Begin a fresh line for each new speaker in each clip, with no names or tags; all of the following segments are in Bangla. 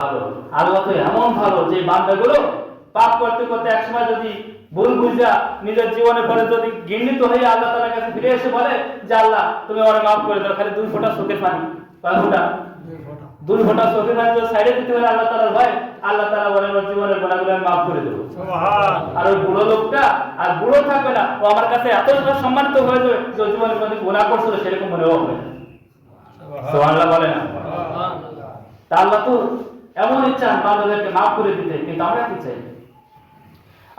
ভালো। আল্লাহ তো এমন ভালো যে বান্দাগুলো পাপ করতে করতে একসময় যদি ভুল বুঝা নিজের জীবনে পরে যদি ঘৃণিত হয়ে আল্লাহ তাআলার কাছে ফিরে এসে বলে যে আল্লাহ তুমি আমাকে মাফ করে দাও, খালি 2 ফোঁটা চোখের পানি, কয় ফোঁটা? 2 ফোঁটা চোখের পানি যদি সাইডে দিতে পারে আল্লাহ তাআলার ভয়, আল্লাহ তাআলা বলেন ওর জীবনের গুনাহগুলো আমি মাফ করে দেবো। আর ওই বুড়ো লোকটা আর বুড়ো থাকবে না, ও আমার কাছে এত সম্মানিত হয়ে যাবে যে জীবনে কোনো গুনাহ করছিল সেরকম মনেও হবে না। সুবহানাল্লাহ বলে না? তা আল্লাহ তো এমন ইচ্ছা বান্দাদেরকে মাফ করে দিতে, কিন্তু আমরা কি চাই?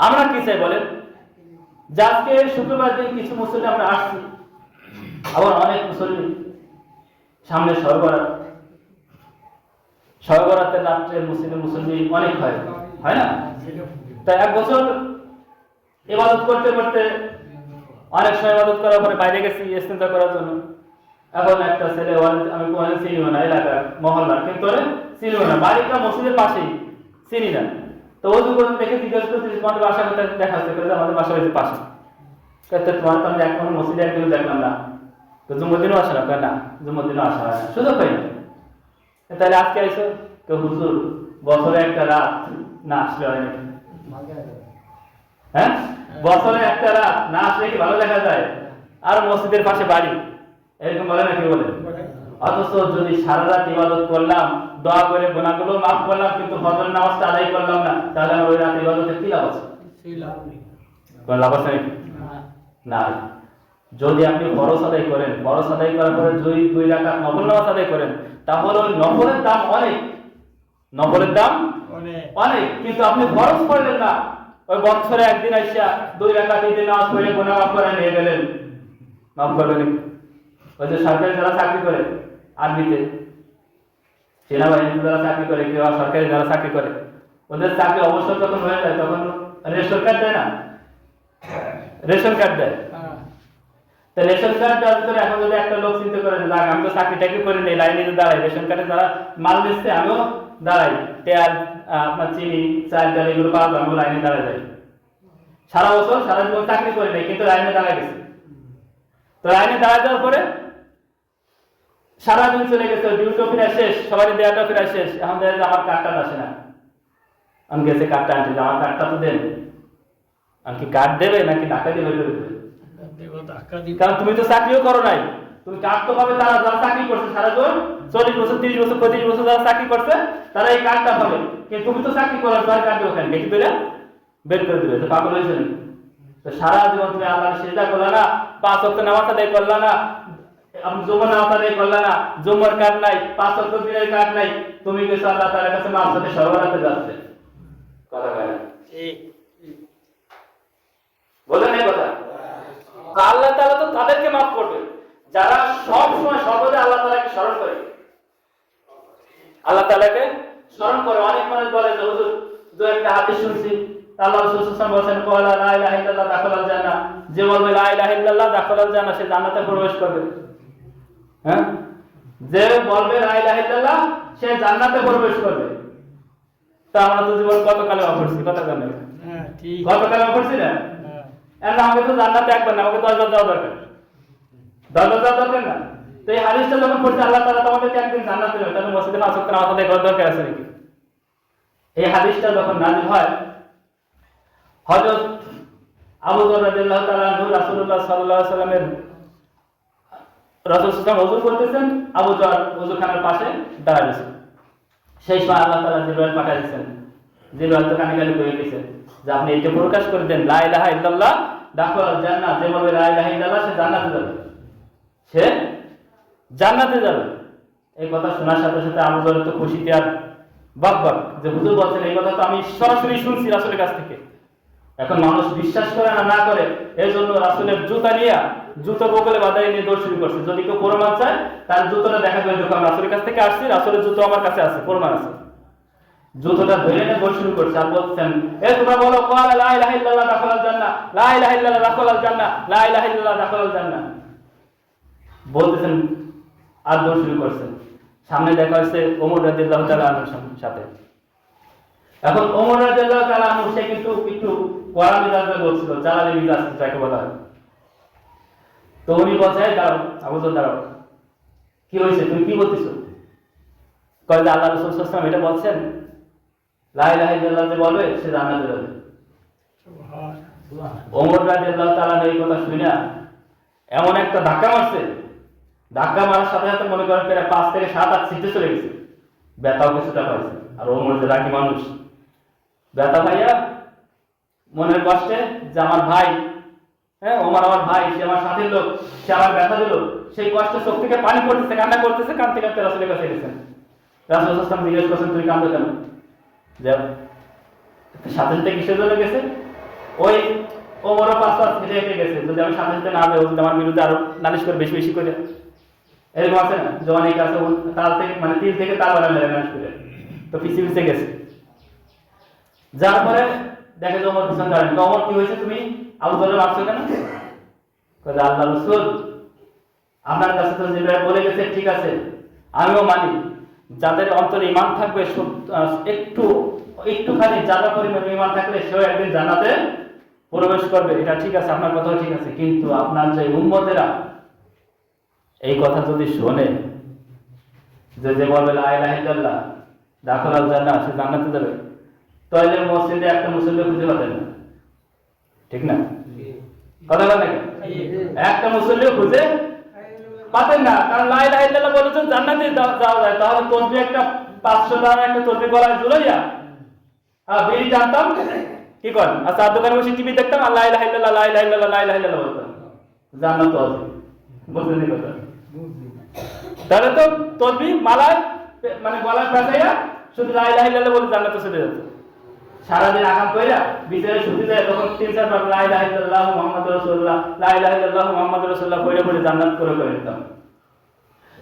আমরা কি চাই বলেন? যে আজকে শুক্রবার দিন কিছু মুসল্লি আমরা আসছি, আবার অনেক মুসল্লি সামনে সহবরাতের রাত্রে মুসল্লি অনেক হয় না? তাই এক বছর ইবাদত করতে করতে অনেক সময় ইবাদত করার পরে বাইরে গেছি ইস্তেঞ্জা করার জন্য। এখন একটা ছেলে আমি কোনোদিন চিনিও না, এলাকার মহল্লার, কিন্তু চিনিও না, বাড়িটা মসজিদের পাশেই, চিনি না। তো ওজু করে দেখে জিজ্ঞাসা করছি তোমাদের বাসা কোথায়, দেখা হচ্ছে আমাদের বাসা হয়েছে পাশে। তোমার তো আমি এখন মসজিদে একদিনও দেখলাম না, তো জুম্মদিনও আসে না, না জুম্মদিনও আসা হয় না, সুযোগ পাই না। তাহলে আজকে আইসো তো হুজুর বছরে একটা রাত না আসলে হয় নাকি? হ্যাঁ, বছরে একটা রাত না আসলে কি ভালো দেখা যায়? আর মসজিদের পাশে বাড়ি, এরকম বলে নাকি? বলে। অথচ যদি সারা রাত ইবাদত করলাম, দোয়া করে গুনাহগুলো মাফ করলাম, কিন্তু ফজর নামাজটা আদায় করলাম না, তাহলে আমার ওই রাত ইবাদতের কি লাভ আছে? কোনো লাভ আছে নাকি? না। যদি আপনি ফরজ আদায় করেন, ফরজ আদায় করার পরে যদি 2 রাকাত নফল নামাজ আদায় করেন, তাহলে ওই নফলের দাম অনেক, নফলের দাম অনেক। কিন্তু আপনি ফরজ পড়লেন না, ওই বছরে একদিন আইসা 2 রাকাত ঈদের নামাজ পড়ে গুনাহ মাফ করে নিয়ে গেলেন, মাফ করবেন? ওই যে সরকারি যারা চাকরি করে, আর্মিতে সেনাবাহিনীতে যারা চাকরি করে, কেউ সরকারি যারা চাকরি করে, ওদের চাকরি অবসর যখন হয়ে যায় তখন রেশন কার্ড দেয় না? রেশন কার্ড দেয়। তো রেশন কার্ড দেওয়ার ভিতরে এখন যদি একটা লোক চিন্তা করে যে আমি তো চাকরি টাকরি করে নেই, লাইনে দাঁড়াই, রেশন কার্ডে যারা মাল দিচ্ছে আমিও দাঁড়াই, তেল আপনার চিনি চাল ডাল এগুলো পাওয়া যায়, আমিও লাইনে দাঁড়ায় যাই। সারা বছর সারা জীবন চাকরি করে নেই, কিন্তু লাইনে দাঁড়ায় গেছে। তো লাইনে দাঁড়ায় যাওয়ার পরে সারাদিন চলে গেছে, ডিউটি ফিরে শেষ, সবাই দেওয়াটা ফিরে শেষ, এখন দেখা যায় আমার কার্ডটা আসে না। আমি গেছে কার্ডটা আনতে, আমার কার্ডটা তো দেন। আমি কি কার্ড দেবে নাকি টাকা দেবে? কারণ তুমি তো চাকরিও করো নাই, তুমি কার্ড তো পাবে তারা যারা চাকরি করছে সারা জীবন, 40 বছর 30 বছর 35 বছর যারা চাকরি করছে তারা এই কার্ডটা পাবে। কিন্তু তুমি তো চাকরি করার পর কার্ড ওখানে বেশি করে বের করে দেবে। তো পাগল হয়েছে নাকি? তো সারা জীবন তুমি আল্লাহর সিজদা করলা না, 5 ওয়াক্ত নামাজ আদায় করলা না, আপনি জুমার নামাজ আদায় করলা না, জুমার কার্ড নাই, 5 ওয়াক্ত দিনের কার্ড নাই, তুমি গেছো আল্লাহ তাআলার কাছে মাফ চাইতে সরবরাতে যাচ্ছে। কথা বলে ঠিক বলেন এই কথা? আল্লাহ তাআলা তো তাদেরকে মাফ করবে যারা সব সময় সর্বদা আল্লাহ তাআলাকে স্মরণ করে। আল্লাহ তাআলাকে স্মরণ করে। অনেক মানুষ বলে যে হুজুর যে একটা হাদিস শুনছি, আল্লাহ রাসূল সাল্লাল্লাহু আলাইহি ওয়াসাল্লাম বলেছেন ক্বালা লা ইলাহা ইল্লাল্লাহ দাখালাল জান্নাহ, যে বলবে লা ইলাহা ইল্লাল্লাহ দাখালাল জান্নাহ, সে জান্নাতে প্রবেশ করবে। হ্যাঁ, যে বলবে লা ইলাহা ইল্লাল্লাহ সে জান্নাতে প্রবেশ করবে। তা আমরা তো জীবন কত কালে অপরছি, কত কালে? হ্যাঁ ঠিক, কত কালে অপরছি না? এখন আমাকে তো জান্নাতে একবার না, আমাকে 10 বার যাওয়া দরকার, 10 বার যাওয়া দরকার না? তো এই হাদিসটা যখন পড়ছে আল্লাহ তাআলা তোমাদেরকে একদিন জান্নাতে দেবে, তাহলে মসজিদে 5 ওয়াক্ত নামাজ আদায় করার দরকার আছে নাকি? এই হাদিসটা যখন নাযিল হয়, হযরত আবু যর রাদিয়াল্লাহু তাআলা আনহু রাসূলুল্লাহ সাল্লাল্লাহু আলাইহি ওয়াসাল্লামের রাসূল সাল্লাল্লাহু ওযু করতেছেন, আবু যর ওযুখানার পাশে দাঁড়ায় আছেন। সেই সময় আল্লাহ তাআলা জিবরাইল পাঠাইছেন। জিবরাইল তো কানে কানে কয়ে গেছে যে আপনি এটা প্রকাশ করে দেন লা ইলাহা ইল্লাল্লাহ দাখালাল জান্নাহ, যে বলবে লা ইলাহা ইল্লাল্লাহ সে জান্নাতে যাবে, সে জান্নাতে যাবে। এই কথা শোনার সাথে সাথে আবু যর তো খুশিতে আর বকবক, যে হুজুর বলছেন এই কথা তো আমি সরাসরি শুনছি রাসূলের কাছ থেকে। এখন মানুষ বিশ্বাস করে না করে, এই জন্য রাসূলের জুতা নিয়ে জুতো বগলে বাঁধাই নিয়ে দৌড় শুরু করছে। যদি কেউ প্রমাণ চায় তার জুতোটা দেখা যায়, দেখো আমি রাসূলের কাছ থেকে আসছি, রাসূলের জুতো আমার কাছে আছে, প্রমাণ আছে। জুতোটা ধরে নিয়ে দৌড় শুরু করছে আর বলছেন এ তোমরা বলো ক্বালা লা ইলাহা ইল্লাল্লাহ দাখালাল জান্নাহ, লা ইলাহা ইল্লাল্লাহ দাখালাল জান্নাহ, লা ইলাহা ইল্লাল্লাহ দাখালাল জান্নাহ বলতেছেন আর দৌড় শুরু করছেন। সামনে দেখা হচ্ছে ওমর রাদিয়াল্লাহু তাআলা আনহুর সাথে। এখন ওমর রাদিয়াল্লাহু তাআলা আনহু সে কিন্তু একটু কড়া মেজাজে বলছিল, জ্বালালি মেজাজ যাকে বলা হয়। তো উনি বলছে দাঁড়াও, আবু যর দাঁড়াও, কি হয়েছে, তুমি কি বলতেছো? কয় যে আল্লাহ রাসূল সাল্লাল্লাহু আলাইহি ওয়াসাল্লাম এটা বলছেন, লা ইলাহা ইল্লাল্লাহ যে বলবে সে জান্নাতে যাবে। ওমর রাদিয়াল্লাহু তাআলা এই কথা শুনে এমন একটা ধাক্কা মারছে, ধাক্কা মারার সাথে সাথে মনে করেন প্রায় 5 থেকে 7 হাত ছিটে চলে গেছে, ব্যথাও কিছুটা পাইছে। আর ওমর যে রাগী মানুষ, ব্যথা পাইয়া মনের কষ্টে যে আমার ভাই, হ্যাঁ ওমর আমার ভাই, সে আমার সাথীর লোক, সে আমার ব্যথা দিল, সেই কষ্টে চোখ থেকে পানি পড়তেছে, কান্না করতেছে, কাঁদতে কাঁদতে রাসূলের কাছে গেছেন। রাসূল সাল্লাল্লাহু আলাইহি ওয়াসাল্লাম জিজ্ঞেস করছেন তুই কাঁদো কেন? যে সাথে সাথে কিসের জন্য গেছে? ওই ওমরও 5 হেঁটে হেঁটে গেছে, যদি আমি সাথে সাথে না যাই ও যদি আমার বিরুদ্ধে আরো নালিশ করে বেশি বেশি করে, এরকম আছে না যে অনেক আছে তাল থেকে মানে তিল থেকে তাল বানা মেরে নালিশ করে, তো পিছিয়ে পিছিয়ে গেছে। যার পরে দেখে যে ওমর পিছন দাঁড়ান, ওমর কি হয়েছে তুমি আবু বকর মারছো কেন? কয় যে আল্লাহ রাসূল আপনার কাছে তো জিবরাইল বলে গেছে, ঠিক আছে আমিও মানি, যাদের অন্তরে ঈমান থাকবে একটুখানি জায়গা পরিমাণ ঈমান থাকলে সেও একদিন জান্নাতে প্রবেশ করবে, এটা ঠিক আছে, আপনার কথাও ঠিক আছে, কিন্তু আপনার যে উম্মতেরা এই কথা যদি শোনে যে বলবে লা ইলাহা ইল্লাল্লাহ দাখালাল জান্নাহ, সে জান্নাতে যাবে, তাহলে মসজিদে একটা মুসল্লি খুঁজে পাবেন না, ঠিক না? কথা বলেন নাকি? একটা মুসল্লিও খুঁজে পাবেন না, কারণ লা ইলাহা ইল্লাল্লাহ বলেছেন জান্নাতে যাওয়া যায়। তাহলে তসবিহ একটা 500 টাকার একটা তসবিহ গলায় ঝুলাইয়া বিড়ি টানতাম, কি করেন? আর চার দোকানে বসে টিভি দেখতাম আর লা ইলাহা ইল্লাল্লাহ লা ইলাহা ইল্লাল্লাহ লা ইলাহা ইল্লাল্লাহ বলতাম, জান্নাত আছে। বুঝলেন কথা? তাহলে তো তসবিহ মালায় মানে গলায় পেঁচাইয়া শুধু লা ইলাহা ইল্লাল্লাহ বলে জান্নাতে চলে যাচ্ছে। সারাদিন আকাম কইরা বিচারে ছুটি যায়, তখন 3-4 বার লা ইলাহা ইল্লাল্লাহ মুহাম্মাদুর রাসূলুল্লাহ লা ইলাহা ইল্লাল্লাহ মুহাম্মাদুর রাসূলুল্লাহ পড়ে পড়ে জান্নাত করে নিতাম।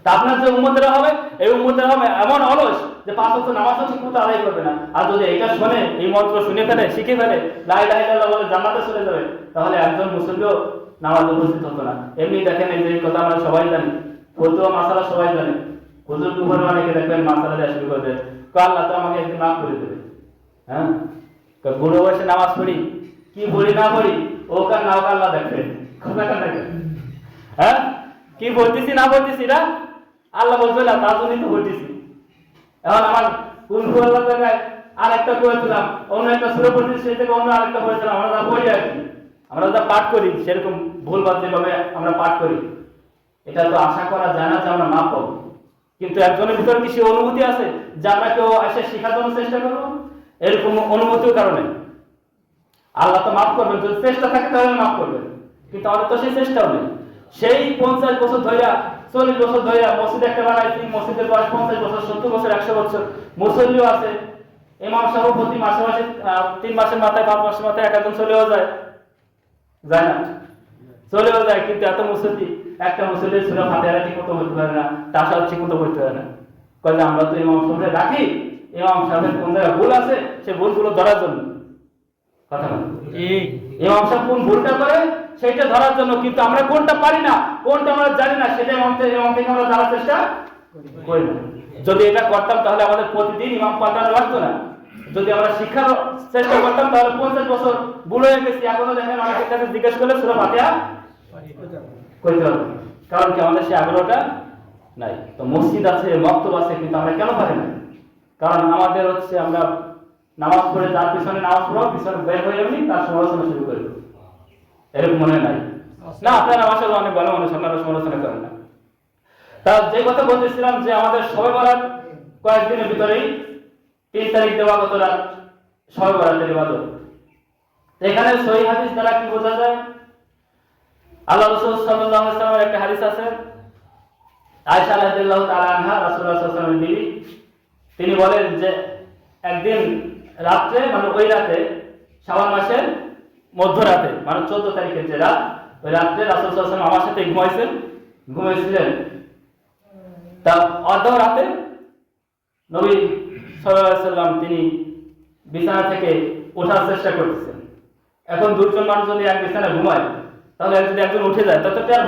তা আপনার যে উম্মতেরা হবে, এই উম্মতেরা হবে এমন অলস যে 5 ওয়াক্ত নামাজও ঠিকমতো আদায় করবে না। আর যদি এটা শুনে, এই মন্ত্র শুনে ফেলে, শিখে ফেলে, লা ইলাহা ইল্লাল্লাহ বলে জান্নাতে চলে যাবে, তাহলে একজন মুসল্লিও নামাজে উপস্থিত হতো না। এমনি দেখেন এই যে কথা আমরা সবাই জানি, ফতোয়া মাসালা সবাই জানে, হুজুর কুবর অনেকে দেখবেন মাসালা দেওয়া শুরু করে দেয়, আল্লাহ তো আমাকে একদিন মাফ করে দেবে। হ্যাঁ, বুড়ো বয়সে নামাজ পড়ি, কি পড়ি না পড়ি ও কার নাও আল্লাহ দেখবেন, কথাটা দেখেন। হ্যাঁ, কি বলতেছি না বলতেছি না আল্লাহ বলছে না, তার জন্যই তো বলতেছি। এখন আমার কোন আল্লাহ জায়গায় আর একটা করেছিলাম, অন্য একটা সুরে পড়তেছি, সেই থেকে অন্য আরেকটা করেছিলাম, আমরা যা পড়ি আর কি, আমরা যা পাঠ করি সেরকম ভুল বাদ যেভাবে আমরা পাঠ করি, এটা তো আশা করা যায় না যে আমরা মাপ পাবো। কিন্তু একজনের ভিতরে কি সে অনুভূতি আছে যে আমরা কেউ এসে শেখার জন্য চেষ্টা করবো? এরকম অনুভূতির কারণে আল্লাহ তো মাফ করবেন, যদি চেষ্টা থাকে তাহলে মাফ করবেন, কিন্তু আমাদের তো সেই চেষ্টাও নেই। সেই 50 বছর ধরিয়া 40 বছর ধরিয়া মসজিদ একটা বানাইছি, মসজিদের বয়স 50 বছর 70 বছর 100 বছর, মুসল্লিও আছে, ইমাম সাহেব প্রতি মাসে মাসে 3 মাসের মাথায় 5 মাসের মাথায় একজন চলেও যায়, যায় না? চলেও যায়, কিন্তু এত মুসল্লি, একটা মুসল্লি সূরা ফাতিহা ঠিক মতো পড়তে পারে না, তাশাহুদ ঠিক মতো পড়তে পারে না। কইলে আমরা তো ইমাম সাহেবকে রাখি, ইমাম সাহেবের কোন জায়গায় ভুল আছে সেই ভুলগুলো ধরার জন্য, কথা না? ইমাম সাহেব কোন ভুলটা করে সেটা ধরার জন্য, কিন্তু আমরা কোনটা পারি না, কোনটা আমরা জানি না, সেটা ইমাম থেকে আমরা জানার চেষ্টা করি না। যদি এটা করতাম তাহলে আমাদের প্রতিদিন ইমাম পাল্টানো লাগতো না। যদি আমরা শিক্ষার চেষ্টা করতাম তাহলে 50 বছর বুড়ো হয়ে গেছি, এখনো দেখেন অনেকের কাছে জিজ্ঞেস করলে সূরা ফাতিহা কইতে হবে, কারণ কি আমাদের সেই আগ্রহটা নাই। তো মসজিদ আছে, মক্তব আছে, কিন্তু আমরা কেন পারি না? কারণ আমাদের হচ্ছে আমরা নামাজ পড়ে যার পিছনে নামাজ পড়ো, পিছনে বের হয়ে যাবেনি, তার সমালোচনা শুরু করে দেবো, এরকম মনে নাই না? আপনারা আসলে অনেক ভালো মানুষ, আপনারা সমালোচনা করেন না। তা যে কথা বলতেছিলাম যে আমাদের শবে বরাত কয়েকদিনের ভিতরেই 3 তারিখ দেওয়া গত রাত শবে বরাতের ইবাদত। এখানে সহিহ হাদিস দ্বারা কি বোঝা যায়? আল্লাহ রাসূল সাল্লাল্লাহু আলাইহি ওয়াসাল্লামের একটা হাদিস আছে, আয়েশা রাদিয়াল্লাহু তাআলা আনহা, রাসূলুল্লাহ সাল্লাল্লাহু আলাইহি ওয়াসাল্লামের বিবি, তিনি বলেন যে একদিন রাত্রে, মানে ওই রাতে শাওয়াল মাসের মধ্যরাতে, মানে 14 তারিখের যে রাত, ওই রাত্রে রাসূল সাল্লাল্লাহু আলাইহি ওয়াসাল্লাম আমার সাথে ঘুমাইছিলেন। তা অর্ধ রাতে নবী সাল্লাল্লাহু আলাইহি ওয়াসাল্লাম তিনি বিছানা থেকে ওঠার চেষ্টা করতেছেন। এখন দুজন মানুষ যদি এক বিছানায় ঘুমায়, তাহলে যদি একজন উঠে যায় তাহলে তো টের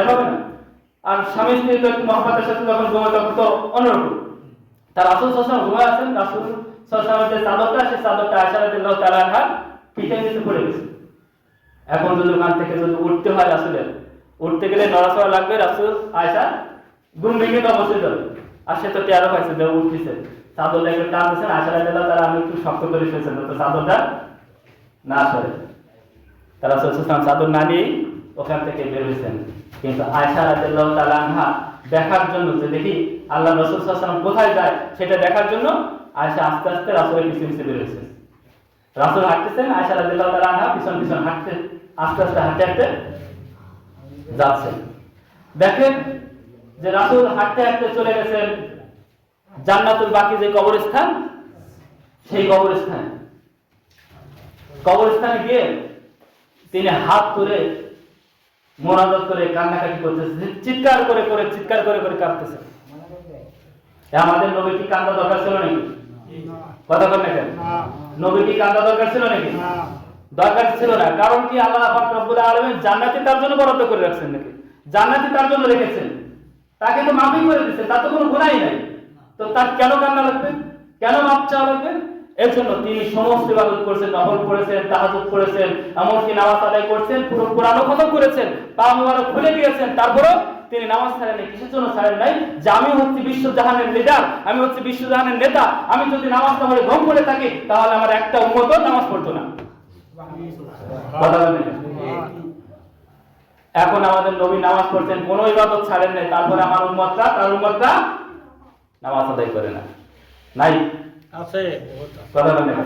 পাবে না। আর স্বামী স্ত্রী তো একটু মহব্বতের সাথে যখন ঘুমায় তখন তো অন্যরকম। তার রাসূল সাল্লাল্লাহু আলাইহি ওয়াসাল্লাম ঘুমায় আছেন, রাসূল সাল্লাল্লাহু আলাইহি ওয়াসাল্লামের যে চাদরটা, সেই চাদরটা আয়েশা রাদিয়াল্লাহু তাআলা আনহা পিঠের নিচে পড়ে গেছে। এখন যদি ওখান থেকে যদি উঠতে হয়, রাসূলের উঠতে গেলে নড়াচড়া লাগবে, রাসূল আয়েশা ঘুম ভেঙে তো অবশ্যই যাবে, আর সে তো টেরও পাইছে যে উঠতেছে, চাদরটা একটু টান দিচ্ছেন, আয়সা রাদিয়াল্লাহু তাআলা আমি একটু শক্ত করে শুয়েছেন তো চাদরটা না সরে, তারা রাসূল সাল্লাল্লাহু আলাইহি ওয়াসাল্লাম চাদর না নিয়েই ওখান থেকে বের হয়েছেন। কিন্তু আয়সা রাদিয়াল্লাহু তাআলা আনহা দেখার জন্য যে দেখি আল্লাহ রাসূল সাল্লাল্লাহু আলাইহি ওয়াসাল্লাম কোথায় যায় সেটা দেখার জন্য আয়সা আস্তে আস্তে রাসূলের পিছনে পিছনে বের হয়েছেন। রাসূল হাঁটতেছেন, আয়সা রাদিয়াল্লাহু তাআলা আনহা পিছন পিছন হাঁটতে আস্তে আস্তে হাঁটতে হাঁটতে যাচ্ছেন। দেখেন যে রাসূল হাঁটতে হাঁটতে চলে গেছেন জান্নাতুল বাকি যে কবরস্থান, সেই কবরস্থানে গিয়ে তিনি হাত তুলে মোনাজাত করে কান্নাকাটি করতেছেন, চিৎকার করে কাঁদতেছেন। আমাদের নবী কি কান্দা দরকার ছিল নাকি? কথা বলেন না কেন? নবী কি কান্দা দরকার ছিল নাকি? দরকার ছিল না। কারণ কি আল্লাহ পাক রব্বুল আলামিন জান্নাতি তার জন্য বরাদ্দ করে রাখছেন নাকি? জান্নাতি তার জন্য রেখেছেন, তাকে তো মাফই করে দিচ্ছেন, তার তো কোনো গুনাহই নাই। তো তার কেন কান্না লাগবে, কেন মাপ চাওয়া লাগবে? এর জন্য তিনি সমস্ত ইবাদত করেছেন, নফল করেছেন, তাহাজ্জুদ করেছেন, এমনকি নামাজ আদায় করেছেন, পুরো কোরআনও খতম করেছেন, পা মোবারক খুলে দিয়েছেন, তারপরেও তিনি নামাজ ছাড়েন নাই। কিসের জন্য ছাড়েন নাই? যে আমি হচ্ছি বিশ্বজাহানের লিডার, আমি হচ্ছি বিশ্বজাহানের নেতা, আমি যদি নামাজ না পড়ে ভঙ্গ করে থাকি তাহলে আমার একটা উম্মতও নামাজ পড়তো না। কথা বলেন। এখন আমাদের নবী নামাজ পড়ছেন, কোনো ইবাদত ছাড়েন নাই, তারপরে আমার উম্মতরা নামাজ আদায় করে না, নাই আছে। কথা বলেন।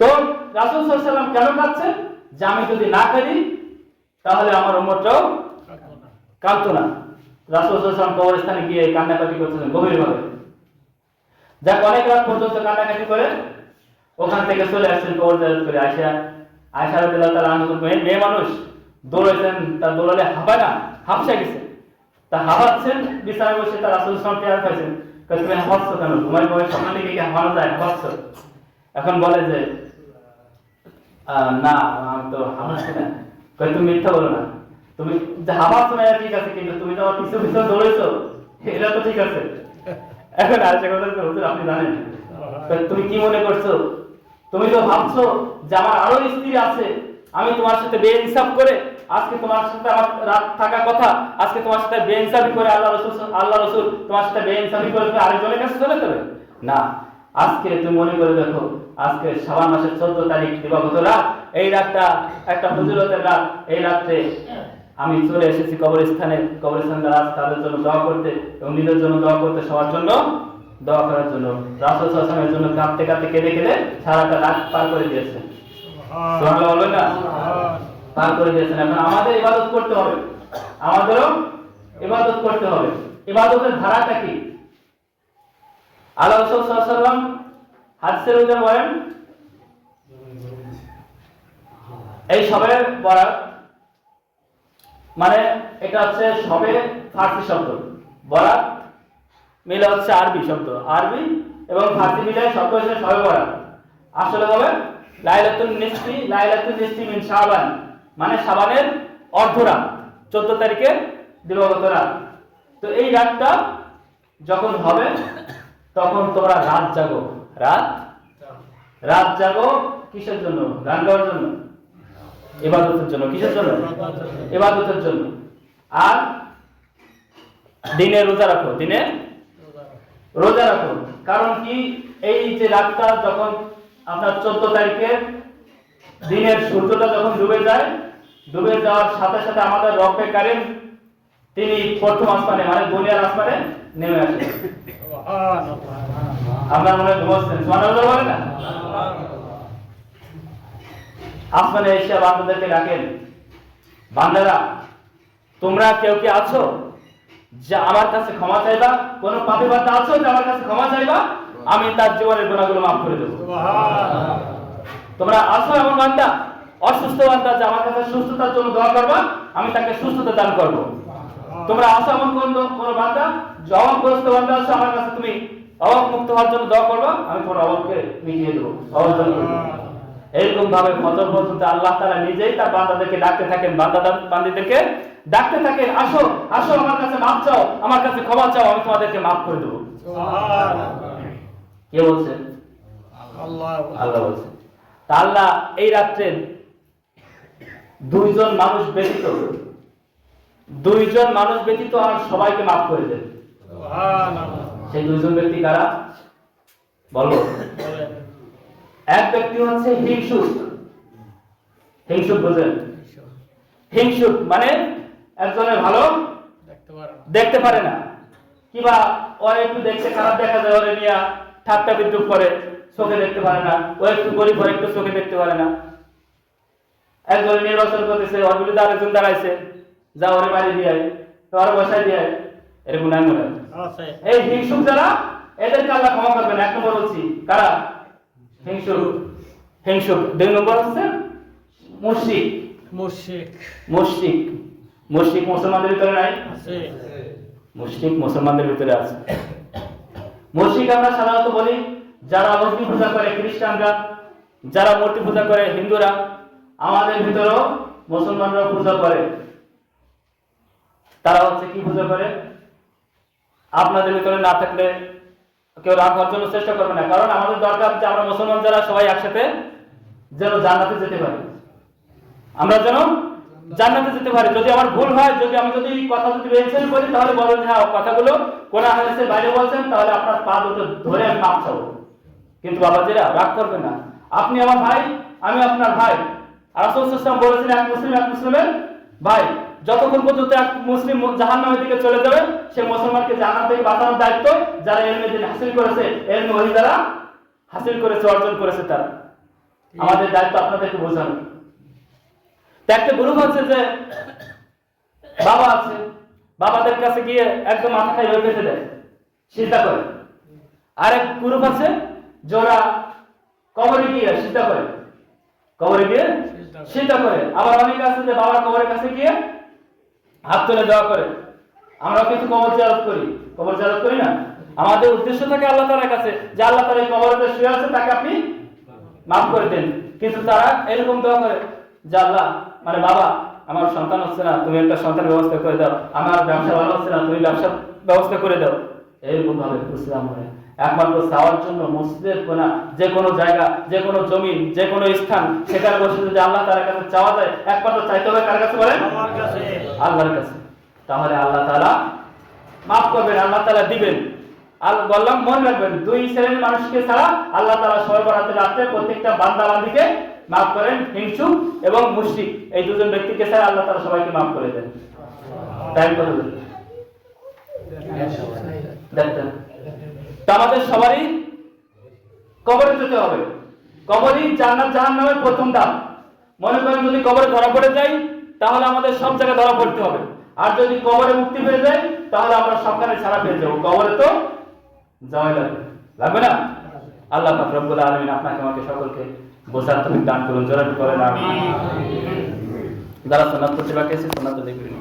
তো রাসূল সাল্লাল্লাহু আলাইহি ওয়াসাল্লাম কেন কাঁদছেন? যে আমি যদি না কাঁদি তাহলে আমার উম্মতরাও কাঁদতো না। রাসূল সাল্লাল্লাহু আলাইহি ওয়াসাল্লাম কবরস্থানে গিয়ে কান্নাকাটি করছিলেন গভীরভাবে। যাক, অনেক রাত পর্যন্ত কান্নাকাটি করে ওখান থেকে চলে আসছেন কবর জিয়ারত করে। আয়েশা রাদিয়াল্লাহু তাআলা আনহা মেয়ে মানুষ দৌড়াইছেন, তার দৌড়ালে হাঁপায় না, হাঁপসে গেছে, তা হাঁপাচ্ছেন বিছানায় বসে, তার রাসূল সাল্লাল্লাহু আলাইহি ওয়াসাল্লাম টের পাইছেন, তুমি হাঁপাচ্ছ কেন? তোমার বয়স সামনে দিকে হাঁপানো যায়, হাঁপাচ্ছ? এখন বলে যে না আমি তো হাঁপাচ্ছি না। তুমি মিথ্যা বলো না, তুমি যে হাঁপাচ্ছ না ঠিক আছে, কিন্তু তুমি তো আমার পিছু পিছু দৌড়েছো, এটা তো ঠিক আছে। এখন আরেকটা কথা হচ্ছে, হুজুর আপনি জানেন তুমি কি মনে করছো? তুমি তো ভাবছো যে আমার আরো স্ত্রী আছে, আমি তোমার সাথে বেইনসাফ করে আজকে তোমার সাথে আমার রাত থাকা কথা, আজকে তোমার সাথে বেইনসাফি করে আল্লাহ রাসূল তোমার সাথে বেইনসাফি করে তুমি আরেকজনের কাছে চলে যাবে না। আজকে তুমি মনে করে দেখো, আজকে শাবান মাসের 14 তারিখ দিবাগত রাত, এই রাতটা একটা ফজিলতের রাত। এই রাতে আমি চলে এসেছি কবরস্থানে রাত তাদের জন্য দোয়া করতে এবং নিজের জন্য দোয়া করতে, সবার জন্য দোয়া করার জন্য। রাসূল সাল্লাল্লাহু আলাইহি ওয়াসাল্লামের জন্য কাঁদতে কাঁদতে কেঁদে সারাটা রাত পার করে দিয়েছেন। সুবহানাল্লাহ বলবেন না? পার করে দিয়েছেন। এখন আমাদের ইবাদত করতে হবে, আমাদেরও ইবাদত করতে হবে। ইবাদতের ধারাটা কি? আল্লাহ রাসূল সাল্লাল্লাহু আলাইহি ওয়াসাল্লাম হাদিসের মধ্যে বলেন, এই শবে বরাত মানে এটা হচ্ছে শবে ফার্সি শব্দ, বরাত মিলে হচ্ছে আরবি শব্দ, আরবি এবং ফার্সি মিলে শব্দ হচ্ছে শবে বরাত। আসলে হবে লাইলাতুন নিসফি মিন শাবান, মানে শাবানের অর্ধরাত, 14 তারিখে দিবাগত রাত। তো এই রাতটা যখন হবে তখন তোমরা রাত জাগো কিসের জন্য? গান গাওয়ার জন্য, ইবাদতের জন্য। কিসের জন্য? ইবাদতের জন্য। আর দিনে রোজা রাখো, কারণ কি? এই যে রাতটা যখন আপনার 14 তারিখে দিনের সূর্যটা যখন ডুবে যাওয়ার সাথে সাথে আমাদের রব্বে কারীম তিনি প্রথম আসমানে মানে দুনিয়ার আসমানে নেমে আসেন। আপনার মনে ঘুমাচ্ছেন, সুবহানাল্লাহ বলেন না? আসমানে এসে বান্দাদেরকে ডাকেন, বান্দারা তোমরা কেউ কি আছো যে আমার কাছে ক্ষমা চাইবা? কোন পাপী বান্দা আছো যে আমার কাছে ক্ষমা চাইবা? আমি তার জীবনের গুনাহগুলো মাফ করে দেব। তোমরা আছো এমন বান্দা, অসুস্থ বান্দা যে আমার কাছে সুস্থতার জন্য দোয়া করবা, আমি তাকে সুস্থতা দান করব। তোমরা আছো এমন কোন বান্দা, অভাবগ্রস্ত বান্দা আছো, আমার কাছে তুমি অভাব মুক্ত হওয়ার জন্য দোয়া করবা, আমি তোমার অভাবকে মিটিয়ে দেবো, অভাব দূর করে দেব। এরকম ভাবে ফজর পর্যন্ত আল্লাহ তাআলা নিজেই তার বান্দাদেরকে ডাকতে থাকেন, বান্দাদেরকে ডাকতে থাকেন, আসো আমার কাছে মাফ চাও, আমার কাছে ক্ষমা চাও, আমি তোমাদেরকে মাফ করে দেবো। কে বলছে? আল্লাহ বলছে। তা আল্লাহ এই রাত্রে দুইজন মানুষ ব্যতীত আর সবাইকে মাফ করে দেন। সেই দুইজন ব্যক্তি কারা বলো? এক ব্যক্তি হচ্ছে হিংসুক। হিংসুক বোঝেন? হিংসুক মানে একজনের ভালো দেখতে পারে না, কিবা ওর একটু দেখতে খারাপ দেখা যায়, ওরে নিয়ে ঠাট্টা বিদ্রুপ করে, চোখে দেখতে পারে না। ও একটু গরিব হয়, একটু চোখে দেখতে পারে না। একজন নির্বাচন করতেছে, ওর বিরুদ্ধে আরেকজন দাঁড়াইছে, যা ওরে বাড়ি দিয়ে ওর বসাই দিয়ে, এরকম নাই মনে হয়। এই হিংসুক যারা, এদেরকে আল্লাহ ক্ষমা করবেন। এক নম্বর বলছি কারা? হিংসুক। হিংসুক। দুই নম্বর হচ্ছে মুশরিক। মুশরিক মুসলমানদের ভিতরে নাই? মুশরিক মুসলমানদের ভিতরে আছে। মুশরিক আমরা সাধারণত বলি যারা অগ্নি পূজা করে খ্রিস্টানরা, যারা মূর্তি পূজা করে হিন্দুরা, আমাদের ভিতরেও মুসলমানরা পূজা করে। তারা হচ্ছে কি পূজা করে? আপনাদের ভিতরে না থাকলে কেউ রাখার জন্য চেষ্টা করবে না, কারণ আমাদের দরকার যে আমরা মুসলমান যারা সবাই একসাথে যেন জান্নাতে যেতে পারি, আমরা যেন জান্নাতে যেতে পারি। যদি আমার ভুল হয়, যদি কথা মেনশন করি, তাহলে বলেন হ্যাঁ কথাগুলো কোন হাদিসের বাইরে বলছেন, তাহলে আপনার পা দুটো ধরে আমি মাপ চাবো। কিন্তু বাবাজিরা রাগ করবেন না, আপনি আমার ভাই, আমি আপনার ভাই। রাসূল সাল্লাল্লাহু আলাইহি ওয়াসাল্লাম বলেছেন এক মুসলিমের ভাই। যতক্ষণ পর্যন্ত এক মুসলিম জাহান্নামের দিকে চলে যাবে, সে মুসলমানকে জাহান্নাম থেকে বাঁচানোর দায়িত্ব যারা ইলমে দ্বীন হাসিল করেছে, ইলমে ওহী যারা হাসিল করেছে, অর্জন করেছে, তারা। আমাদের দায়িত্ব আপনাদেরকে বোঝানো। একটা গ্রুপ আছে যে বাবা আছে, বাবাদের কাছে গিয়ে একদম মাথাটা এভাবে পেতে দেয়, সিজদা করে। আরেক গ্রুপ আছে যারা কবরে গিয়ে সিজদা করে, কবরে গিয়ে সিজদা করে। আবার অনেকে আছে যে বাবার কবরের কাছে গিয়ে হাত তুলে দোয়া করে। আমরা কিন্তু কবর জিয়ারত করি না। আমাদের উদ্দেশ্য থাকে আল্লাহ তাআলার কাছে, যে আল্লাহ তাআলা এই কবরে শুয়ে আছে, তাকে আপনি মাফ করে দেন। কিন্তু তারা এরকম দোয়া করে যে আল্লাহ, মানে বাবা আমার সন্তান হচ্ছে না, তুমি একটা সন্তানের ব্যবস্থা করে দাও। আমার ব্যবসা ভালো হচ্ছে না, তুমি ব্যবসার ব্যবস্থা করে দাও। এরকম ভাবে ইসলাম হয় একমাত্র চাওয়ার জন্য মসজিদের কোনা, যে কোনো জায়গা, যে কোনো জমিন, যে কোনো স্থান, সেখানে বসে যদি আল্লাহ তাআলার কাছে চাওয়া যায়, একমাত্র চাইতে হবে কার কাছে বলেন? আল্লাহর কাছে। তাহলে আল্লাহ তাআলা মাফ করবেন, আল্লাহ তাআলা দিবেন। বললাম মনে রাখবেন, দুই শ্রেণীর মানুষকে ছাড়া আল্লাহ তাআলা সবে বরাতে রাতে প্রত্যেকটা বান্দা বান্দীকে মাফ করেন। হিংসুক এবং মুশরিক, এই দুজন ব্যক্তিকে ছাড়া আল্লাহ তাআলা সবাইকে মাফ করে দেন। টাইম কত হলো? দেখেন, তো আমাদের সবারই কবরে যেতে হবে। কবরই জান্নাত জাহান্নামের প্রথম ধাপ। মনে করেন যদি কবরে ধরা পড়ে যাই, তাহলে আমাদের সব জায়গায় ধরা পড়তে হবে। আর যদি কবরে মুক্তি পেয়ে যায়, তাহলে আমরা সবখানে ছাড়া পেয়ে যাবো। কবরে তো যাওয়াই লাগবে না? আল্লাহ পাক রব্বুল আলামিন আপনাকে আমাকে সকলকে বোঝার তৌফিক দান করুন, জোরে করেন আমিন। যারা সুন্নাত পড়তে বাকি আছে সুন্নাত দেখবেন।